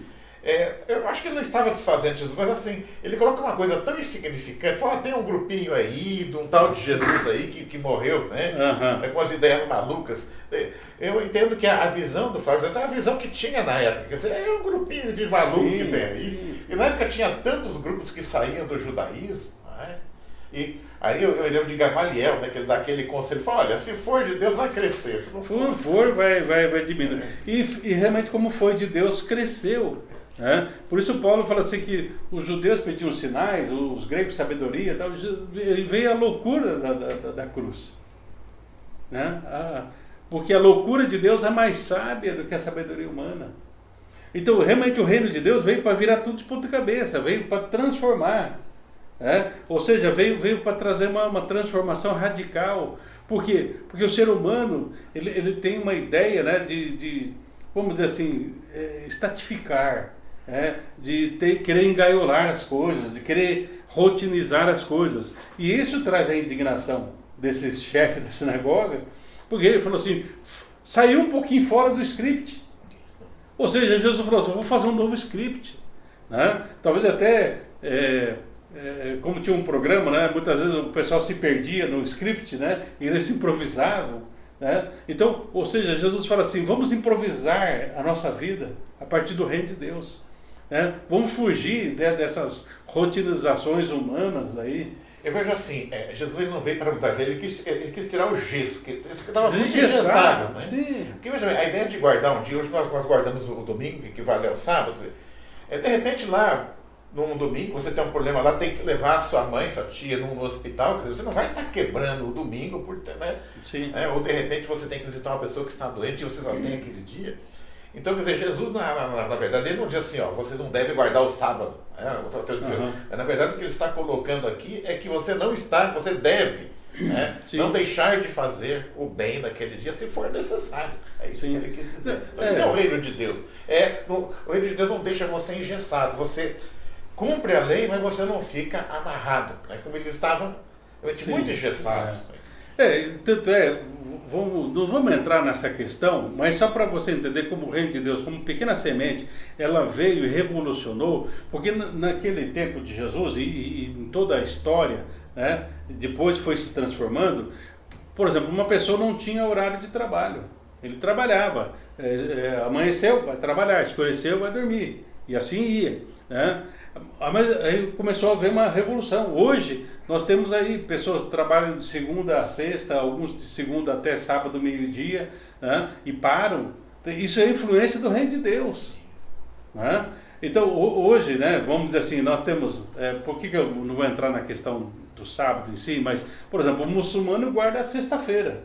B: Eu acho que ele não estava desfazendo Jesus, mas assim, ele coloca uma coisa tão insignificante. Fala, tem um grupinho aí, de um tal de Jesus aí que morreu, né? Com as ideias malucas. Eu entendo que a visão do Flávio José é uma visão que tinha na época. Quer dizer, é um grupinho de maluco que tem aí. E na época tinha tantos grupos que saíam do judaísmo. Né? E aí eu lembro de Gamaliel, né, que ele dá aquele conselho, ele fala, olha, se for de Deus vai crescer, se não for,
A: vai diminuir. E realmente como foi de Deus, cresceu. Né? Por isso Paulo fala assim que os judeus pediam sinais, os gregos sabedoria, tal, ele veio a loucura da cruz. Né? Porque a loucura de Deus é mais sábia do que a sabedoria humana. Então realmente o reino de Deus veio para virar tudo de ponta cabeça, veio para transformar. Ou seja, veio para trazer uma transformação radical. Por quê? Porque o ser humano ele tem uma ideia, né, de vamos dizer assim, estatificar, de querer engaiolar as coisas, de querer rotinizar as coisas. E isso traz a indignação desse chefe da sinagoga, porque ele falou assim, saiu um pouquinho fora do script. Ou seja, Jesus falou assim, vou fazer um novo script. Né? Talvez até... como tinha um programa, né, muitas vezes o pessoal se perdia no script, né, e eles improvisavam. Né? Então, ou seja, Jesus fala assim, vamos improvisar a nossa vida a partir do reino de Deus. Né? Vamos fugir dessas rotinizações humanas aí.
B: Eu vejo assim, Jesus ele não veio para mudar, ele quis tirar o gesso, que estava muito engessado. Né?
A: Sim.
B: Porque, veja bem, a ideia de guardar um dia, hoje nós guardamos o domingo, que equivale ao sábado, de repente lá, num domingo, você tem um problema lá, tem que levar a sua mãe, sua tia no hospital, quer dizer, você não vai estar quebrando o domingo, né?
A: Sim.
B: Ou de repente você tem que visitar uma pessoa que está doente e você só tem aquele dia. Então, quer dizer, Jesus, na verdade, ele não diz assim, ó, você não deve guardar o sábado. Na verdade, o que ele está colocando aqui é que você você deve não deixar de fazer o bem naquele dia, se for necessário. É isso que ele quer dizer. Então, esse é o reino de Deus. O reino de Deus não deixa você engessado, você cumpre a lei, mas você não fica amarrado. Como eles estavam muito engessados.
A: Tanto não vamos entrar nessa questão, mas só para você entender como o reino de Deus, como pequena semente, ela veio e revolucionou, porque naquele tempo de Jesus e em toda a história, né, depois foi se transformando. Por exemplo, uma pessoa não tinha horário de trabalho, ele trabalhava, amanheceu, vai trabalhar, escureceu, vai dormir, e assim ia. Né? Mas aí começou a haver uma revolução. Hoje nós temos aí pessoas que trabalham de segunda a sexta, alguns de segunda até sábado, meio-dia, né? E param. Isso é influência do reino de Deus. Né? Então hoje, né, vamos dizer assim, nós temos, por que eu não vou entrar na questão do sábado em si, mas, por exemplo, o muçulmano guarda a sexta-feira.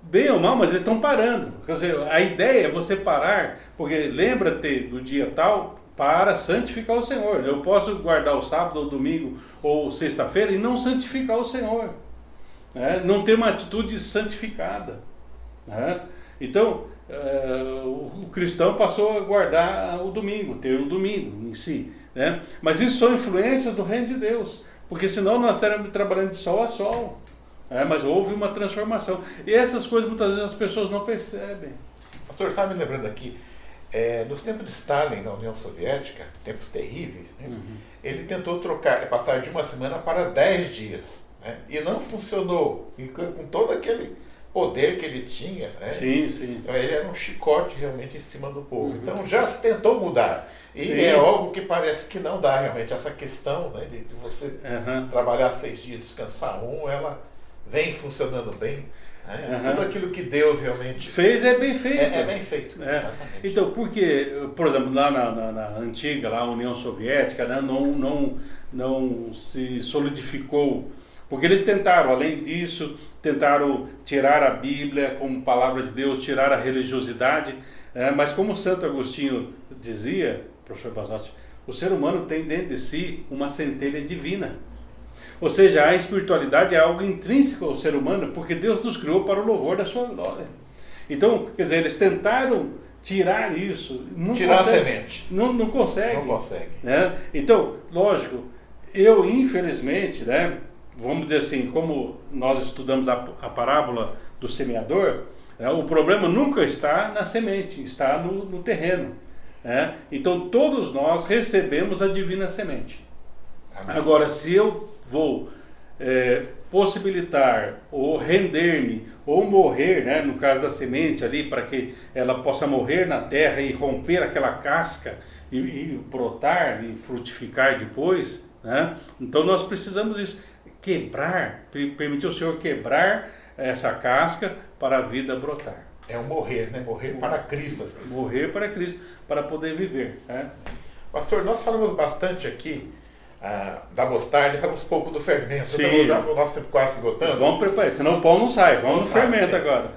A: Bem ou mal, mas eles estão parando. Quer dizer, a ideia é você parar, porque lembra-te do dia tal, para santificar o Senhor. Eu posso guardar o sábado ou domingo ou sexta-feira e não santificar o Senhor. Né? Não ter uma atitude santificada. Né? Então, o cristão passou a guardar o domingo, ter o domingo em si. Né? Mas isso são influências do reino de Deus. Porque senão nós estaríamos trabalhando de sol a sol. Mas houve uma transformação. E essas coisas muitas vezes as pessoas não percebem.
B: Pastor, está me lembrando aqui, nos tempos de Stalin, na União Soviética, tempos terríveis, né, ele tentou passar de uma semana para 10 dias. Né, e não funcionou. E com todo aquele poder que ele tinha, né,
A: sim, sim.
B: Então, ele era um chicote realmente em cima do povo. Então já se tentou mudar. E é algo que parece que não dá realmente. Essa questão, né, de você trabalhar 6 dias, descansar ela vem funcionando bem. Tudo aquilo que Deus realmente
A: fez é bem feito.
B: É bem feito.
A: Então, porque, por exemplo, lá na antiga lá, União Soviética, né, não se solidificou. Porque eles tentaram, além disso, tentaram tirar a Bíblia como palavra de Deus, tirar a religiosidade. Mas como Santo Agostinho dizia, professor Basotti, o ser humano tem dentro de si uma centelha divina. Ou seja, a espiritualidade é algo intrínseco ao ser humano, porque Deus nos criou para o louvor da sua glória. Então, quer dizer, eles tentaram tirar isso. Não
B: Tirar
A: consegue,
B: a semente.
A: Não consegue.
B: Não consegue.
A: Né? Então, lógico, eu infelizmente, né, vamos dizer assim, como nós estudamos a parábola do semeador, né, o problema nunca está na semente, está no terreno. Né? Então todos nós recebemos a divina semente.
B: Amém.
A: Agora, se eu vou possibilitar ou render-me ou morrer, né, no caso da semente ali, para que ela possa morrer na terra e romper aquela casca e brotar e frutificar depois, né? Então nós precisamos isso, quebrar, permitir o Senhor quebrar essa casca para a vida brotar.
B: É um morrer, né? Morrer para Cristo.
A: Morrer para Cristo, para poder viver. Né?
B: Pastor, nós falamos bastante aqui da mostarda e falamos pouco do fermento.
A: Sim.
B: Então, já o nosso tempo quase esgotando.
A: Vamos preparar, senão o pão não sai. Vamos
B: Não
A: no
B: sai,
A: fermento agora.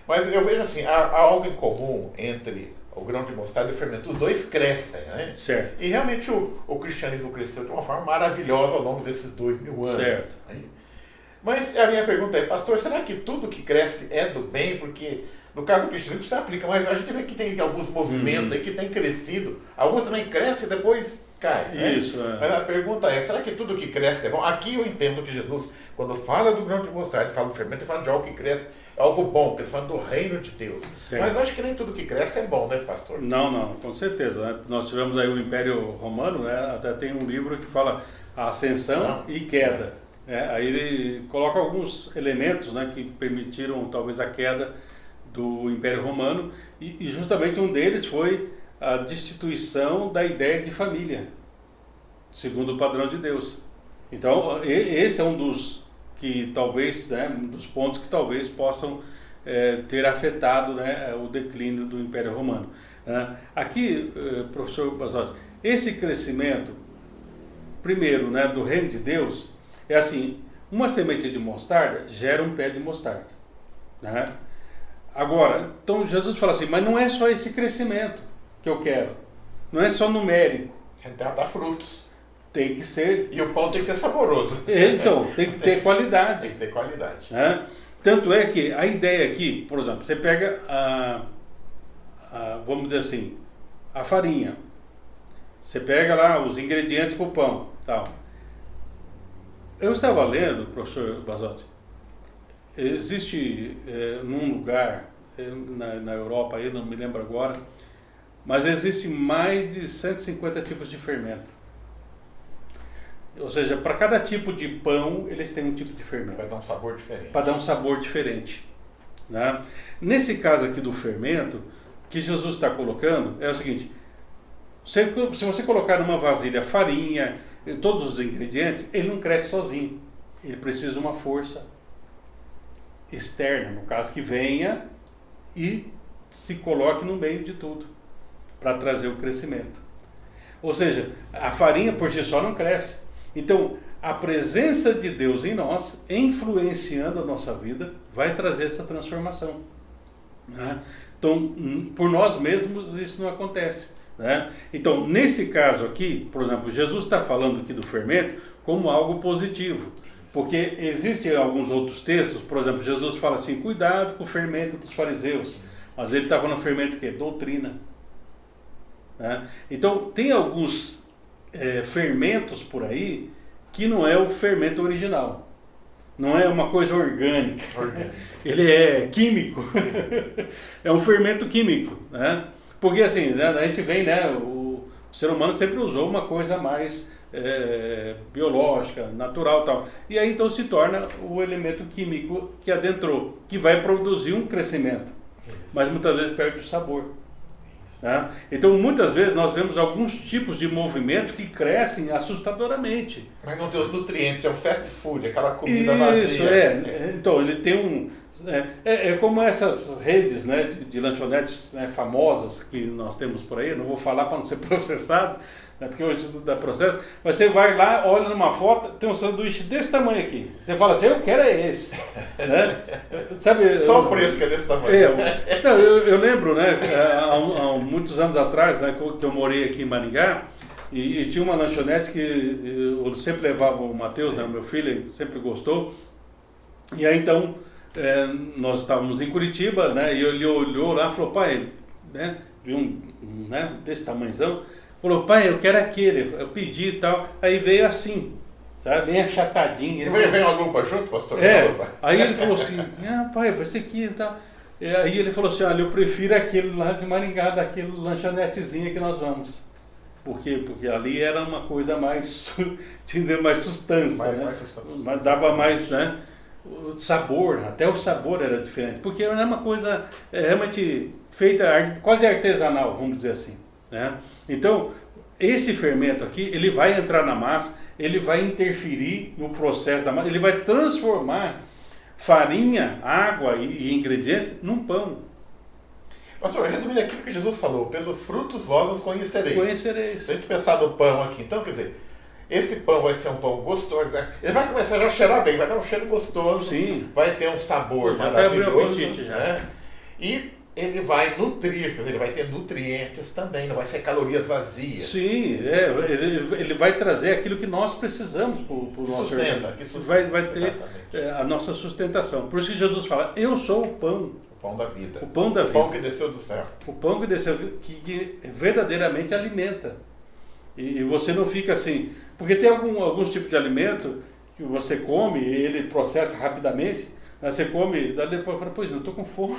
B: Mas eu vejo assim, há algo em comum entre o grão de mostarda e o fermento. Os dois crescem, né?
A: Certo.
B: E realmente o cristianismo cresceu de uma forma maravilhosa ao longo desses 2000 anos.
A: Certo.
B: Né? Mas a minha pergunta é, pastor, será que tudo que cresce é do bem? Porque no caso do cristianismo se aplica, mas a gente vê que tem alguns movimentos aí que têm crescido. Alguns também crescem e depois caem. Né?
A: Isso,
B: Mas a pergunta é, será que tudo que cresce é bom? Aqui eu entendo que Jesus, quando fala do grão de mostarda, ele fala do fermento, ele fala de algo que cresce, é algo bom, porque ele fala do reino de Deus.
A: Certo.
B: Mas eu acho que nem tudo que cresce é bom, né, pastor?
A: Não, com certeza. Né? Nós tivemos aí o Império Romano, né? Até tem um livro que fala ascensão e queda. Aí ele coloca alguns elementos, né, que permitiram talvez a queda do Império Romano, e justamente um deles foi a destituição da ideia de família, segundo o padrão de Deus. Então, esse é um dos que talvez, né, um dos pontos que talvez possam ter afetado, né, o declínio do Império Romano. Aqui, professor Basotti, esse crescimento, primeiro, né, do reino de Deus, é assim, uma semente de mostarda gera um pé de mostarda. Né? Agora, então Jesus fala assim, mas não é só esse crescimento que eu quero, não é só numérico.
B: Então dá frutos.
A: Tem que ser...
B: E o pão tem que ser saboroso.
A: Então, tem que ter qualidade.
B: Tem que ter qualidade.
A: Né? Tanto é que a ideia aqui, por exemplo, você pega vamos dizer assim, a farinha, você pega lá os ingredientes para o pão, tal. Eu estava lendo, professor Basotti, existe num lugar, na Europa, aí, não me lembro agora, mas existe mais de 150 tipos de fermento. Ou seja, para cada tipo de pão, eles têm um tipo de fermento.
B: Vai dar um sabor diferente.
A: Para dar um sabor diferente. Né? Nesse caso aqui do fermento, o que Jesus está colocando é o seguinte, se você colocar numa vasilha farinha, todos os ingredientes, ele não cresce sozinho. Ele precisa de uma força externa, no caso, que venha e se coloque no meio de tudo, para trazer o crescimento. Ou seja, a farinha por si só não cresce. Então, a presença de Deus em nós, influenciando a nossa vida, vai trazer essa transformação. Né? Então, por nós mesmos, isso não acontece. Né? Então, nesse caso aqui, por exemplo, Jesus está falando aqui do fermento como algo positivo, porque existem alguns outros textos, por exemplo, Jesus fala assim, cuidado com o fermento dos fariseus, mas ele estava no fermento que é doutrina. Né? Então, tem alguns fermentos por aí que não é o fermento original, não é uma coisa orgânica, ele é químico, é um fermento químico, né? Porque assim, né, a gente vem, né, o ser humano sempre usou uma coisa mais biológica, natural e tal. E aí então se torna o elemento químico que adentrou, que vai produzir um crescimento, mas muitas vezes perde o sabor. Né? Então muitas vezes nós vemos alguns tipos de movimento que crescem assustadoramente.
B: Mas não tem os nutrientes, é um fast food, aquela comida vazia.
A: Isso, então ele tem um... É como essas redes, né, de lanchonetes, né, famosas que nós temos por aí, não vou falar para não ser processado, né, porque hoje tudo dá processo, mas você vai lá, olha numa foto, tem um sanduíche desse tamanho aqui, você fala assim, eu quero esse. Né? Sabe,
B: só o preço que é desse tamanho.
A: Eu lembro, né, há muitos anos atrás, né, que eu morei aqui em Maringá, e tinha uma lanchonete que eu sempre levava o Matheus, né, o meu filho, ele sempre gostou, e aí então... nós estávamos em Curitiba, né, e ele olhou lá e falou, pai, né? Viu né? Desse tamanhozão. Falou, pai, eu quero aquele. Eu pedi e tal. Aí veio assim, sabe? Bem achatadinho.
B: Ele vem uma lupa junto, pastor?
A: Aí ele falou assim, pai, esse aqui e tal. E aí ele falou assim, olha, eu prefiro aquele lá de Maringá, daquele lanchonetezinho que nós vamos. Por quê? Porque ali era uma coisa mais, mais substância, né? Mas dava mais, né? O sabor, até o sabor era diferente. Porque era uma coisa realmente feita quase artesanal, vamos dizer assim, né? Então, esse fermento aqui, ele vai entrar na massa, ele vai interferir no processo da massa, ele vai transformar farinha, água e ingredientes num pão.
B: Pastor, resumindo aquilo que Jesus falou, pelos frutos vós os conhecereis.
A: Conhecereis.
B: Se a gente pensar no pão aqui, então, quer dizer, esse pão vai ser um pão gostoso, né? Ele vai começar já a cheirar bem, vai dar um cheiro gostoso,
A: sim,
B: vai ter um sabor
A: já
B: maravilhoso,
A: até abriu apetite já.
B: Né? E ele vai nutrir, quer dizer, ele vai ter nutrientes também, não vai ser calorias vazias.
A: Sim, ele vai trazer aquilo que nós precisamos para o nosso
B: sustenta, que sustenta.
A: Vai ter a nossa sustentação. Por isso que Jesus fala, eu sou o pão.
B: O pão da vida.
A: O pão da vida.
B: O pão que desceu do céu.
A: O pão que desceu, que verdadeiramente alimenta. E você não fica assim... Porque tem alguns tipos de alimento que você come e ele processa rapidamente, né? Você come, daí depois fala, pois não, eu estou com fome.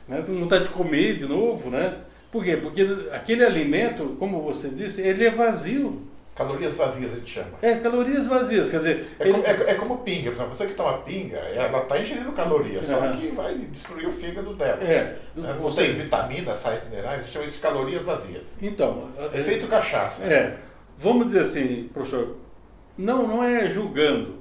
A: Né? Não vontade de comer de novo, né? Por quê? Porque aquele alimento, como você disse, ele é vazio.
B: Calorias vazias a gente chama.
A: Calorias vazias, quer dizer...
B: É como pinga, por exemplo, a pessoa que toma pinga, ela está ingerindo calorias, só que vai destruir o fígado dela. Não tem vitaminas, sais minerais, a gente chama isso de calorias vazias.
A: Então...
B: Efeito cachaça.
A: Vamos dizer assim, professor, não é julgando,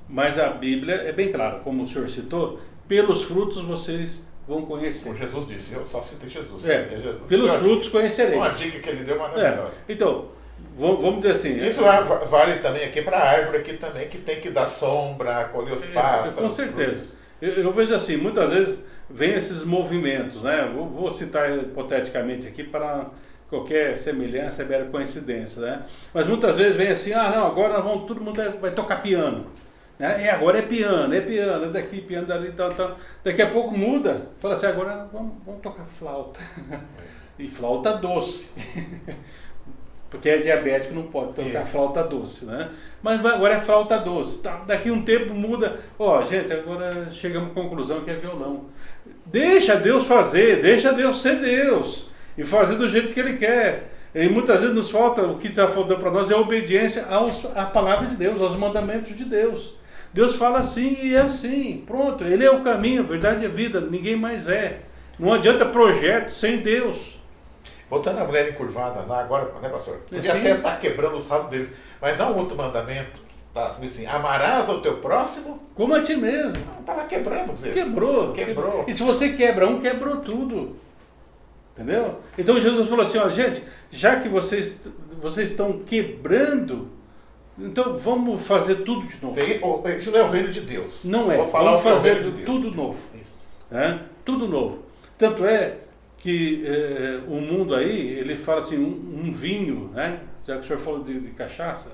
A: mas a Bíblia é bem clara, como o senhor citou, pelos frutos vocês vão conhecer.
B: Como Jesus disse, eu só citei Jesus. Jesus.
A: Pelos frutos conhecereis.
B: Uma dica que ele deu maravilhosa.
A: Então, vamos dizer assim...
B: Isso vale também aqui para a árvore aqui também, que tem que dar sombra, acolher os pássaros.
A: Com certeza. Eu vejo assim, muitas vezes vem esses movimentos, né? Vou citar hipoteticamente aqui para... Qualquer semelhança é mera coincidência, né? Mas muitas vezes vem assim, agora todo mundo vai tocar piano. Né? Agora é piano, daqui piano, dali, tal. Daqui a pouco muda, fala assim, agora vamos tocar flauta. E flauta doce. Porque é diabético, não pode tocar flauta doce, né? Mas agora é flauta doce. Tá, daqui um tempo muda, gente, agora chegamos à conclusão que é violão. Deixa Deus fazer, deixa Deus ser Deus. E fazer do jeito que Ele quer. E muitas vezes nos falta, o que está faltando para nós é a obediência à palavra de Deus, aos mandamentos de Deus. Deus fala assim e é assim, pronto. Ele é o caminho, a verdade e a vida, ninguém mais é. Não adianta projeto sem Deus.
B: Voltando à mulher encurvada lá agora, né, pastor? Podia até estar quebrando o sábado deles, mas há um outro mandamento que está assim, amarás ao teu próximo
A: como a ti mesmo.
B: Não, estava quebrando.
A: Quebrou. E se você quebra um, quebrou tudo. Entendeu? Então Jesus falou assim, gente, já que vocês estão quebrando, então vamos fazer tudo de novo.
B: Isso não é o reino de Deus.
A: Não é. Vamos fazer tudo novo. Isso. Tudo novo. Tanto é que o mundo aí, ele fala assim, um vinho, né? Já que o senhor falou de cachaça,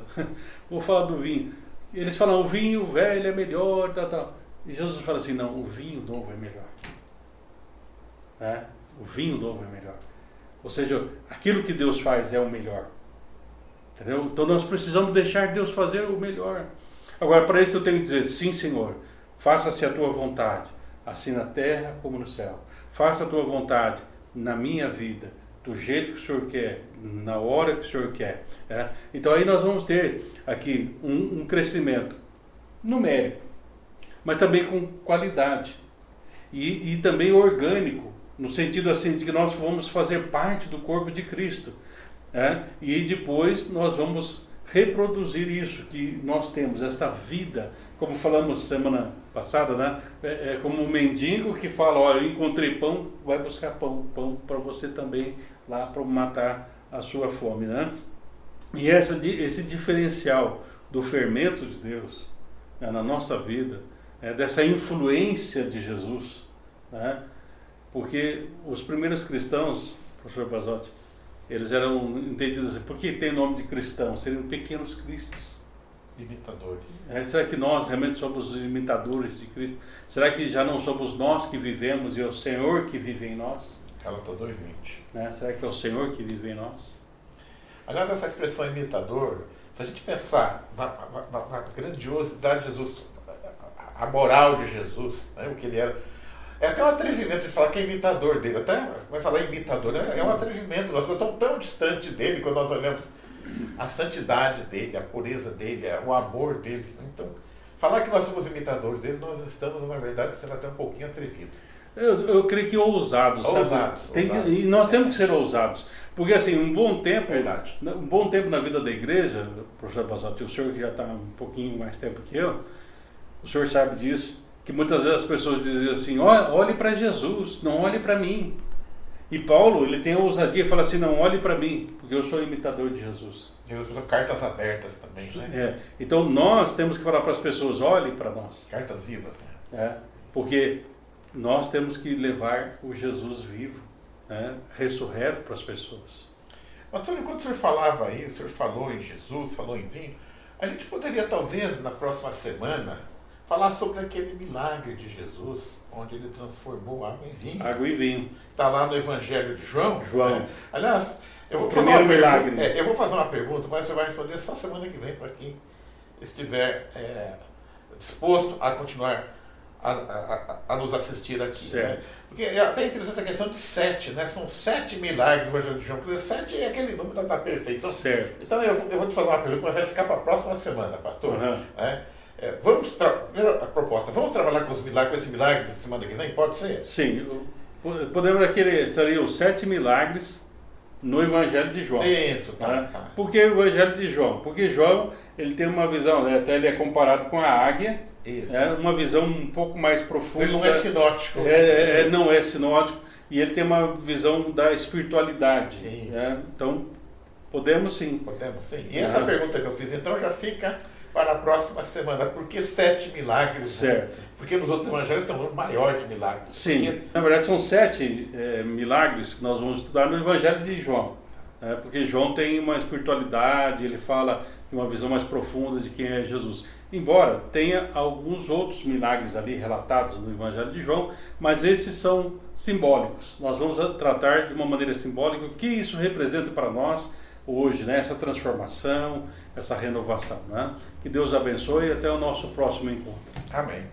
A: vou falar do vinho. Eles falam, o vinho velho é melhor, tal. E Jesus fala assim, não, o vinho novo é melhor. O vinho novo é melhor. Ou seja, aquilo que Deus faz é o melhor. Entendeu? Então nós precisamos deixar Deus fazer o melhor. Agora, para isso eu tenho que dizer, sim, Senhor, faça-se a tua vontade, assim na terra como no céu. Faça a tua vontade na minha vida, do jeito que o Senhor quer, na hora que o Senhor quer. Então aí nós vamos ter aqui um crescimento numérico, mas também com qualidade e também orgânico, no sentido assim de que nós vamos fazer parte do corpo de Cristo, e depois nós vamos reproduzir isso que nós temos, esta vida, como falamos semana passada, né? É como um mendigo que fala, eu encontrei pão, vai buscar pão para você também lá para matar a sua fome, né? E esse diferencial do fermento de Deus, na nossa vida, dessa influência de Jesus, né? Porque os primeiros cristãos, professor Basotti, eles eram entendidos assim, por que tem o nome de cristão? Seriam pequenos cristos.
B: Imitadores.
A: Será que nós realmente somos os imitadores de Cristo? Será que já não somos nós que vivemos e é o Senhor que vive em nós?
B: Gálatas 2:20.
A: Né? Será que é o Senhor que vive em nós?
B: Aliás, essa expressão imitador, se a gente pensar na grandiosidade de Jesus, a moral de Jesus, né, o que ele era, é até um atrevimento de falar que é imitador dele. Até vai falar imitador, é um atrevimento. Nós estamos tão distante dele quando nós olhamos a santidade dele, a pureza dele, o amor dele. Então, falar que nós somos imitadores dele, nós estamos, na verdade, sendo até um pouquinho atrevidos.
A: Eu creio que ousados.
B: Ousados.
A: E nós temos que ser ousados. Porque assim, um bom tempo na vida da igreja, professor Basotti, o senhor que já está um pouquinho mais tempo que eu, o senhor sabe disso, que muitas vezes as pessoas diziam assim, olhe para Jesus, não olhe para mim. E Paulo, ele tem a ousadia e fala assim, não, olhe para mim, porque eu sou imitador de Jesus.
B: Jesus usou cartas abertas também, né?
A: Então nós temos que falar para as pessoas, olhe para nós.
B: Cartas vivas, né?
A: Porque nós temos que levar o Jesus vivo, né, ressurreto para as pessoas.
B: Pastor, enquanto o senhor falava aí, o senhor falou em Jesus, falou em vinho, a gente poderia talvez na próxima semana falar sobre aquele milagre de Jesus, onde ele transformou água em vinho.
A: Água e vinho.
B: Está lá no Evangelho de João.
A: Né?
B: Aliás, eu vou
A: fazer uma milagre.
B: Eu vou fazer uma pergunta, mas você vai responder só semana que vem para quem estiver disposto a continuar a nos assistir aqui. Né? Porque é até interessante essa questão de 7, né? São 7 milagres do Evangelho de João. Quer dizer, 7 é aquele número da perfeição.
A: Certo.
B: Então eu vou te fazer uma pergunta, mas vai ficar para a próxima semana, pastor.
A: Uhum.
B: Primeira proposta, vamos trabalhar com esse milagre da semana que vem? Pode ser?
A: Sim. Podemos seria os 7 milagres no Evangelho de João.
B: Isso, tá.
A: Por que o Evangelho de João? Porque João, ele tem uma visão, né? Até ele é comparado com a águia.
B: Isso.
A: Uma visão um pouco mais profunda.
B: Ele não é sinótico.
A: Não é sinótico. E ele tem uma visão da espiritualidade. Então, podemos sim.
B: Podemos sim. E essa pergunta que eu fiz, então, já fica para a próxima semana. Por que 7 milagres?
A: Certo.
B: Né? Porque nos outros evangelhos tem um número maior de milagres.
A: Sim.
B: Porque...
A: Na verdade, são 7 milagres que nós vamos estudar no Evangelho de João. Porque João tem uma espiritualidade, ele fala de uma visão mais profunda de quem é Jesus. Embora tenha alguns outros milagres ali relatados no Evangelho de João, mas esses são simbólicos. Nós vamos tratar de uma maneira simbólica o que isso representa para nós hoje, né? Essa transformação, essa renovação. Né? Que Deus abençoe e até o nosso próximo encontro.
B: Amém.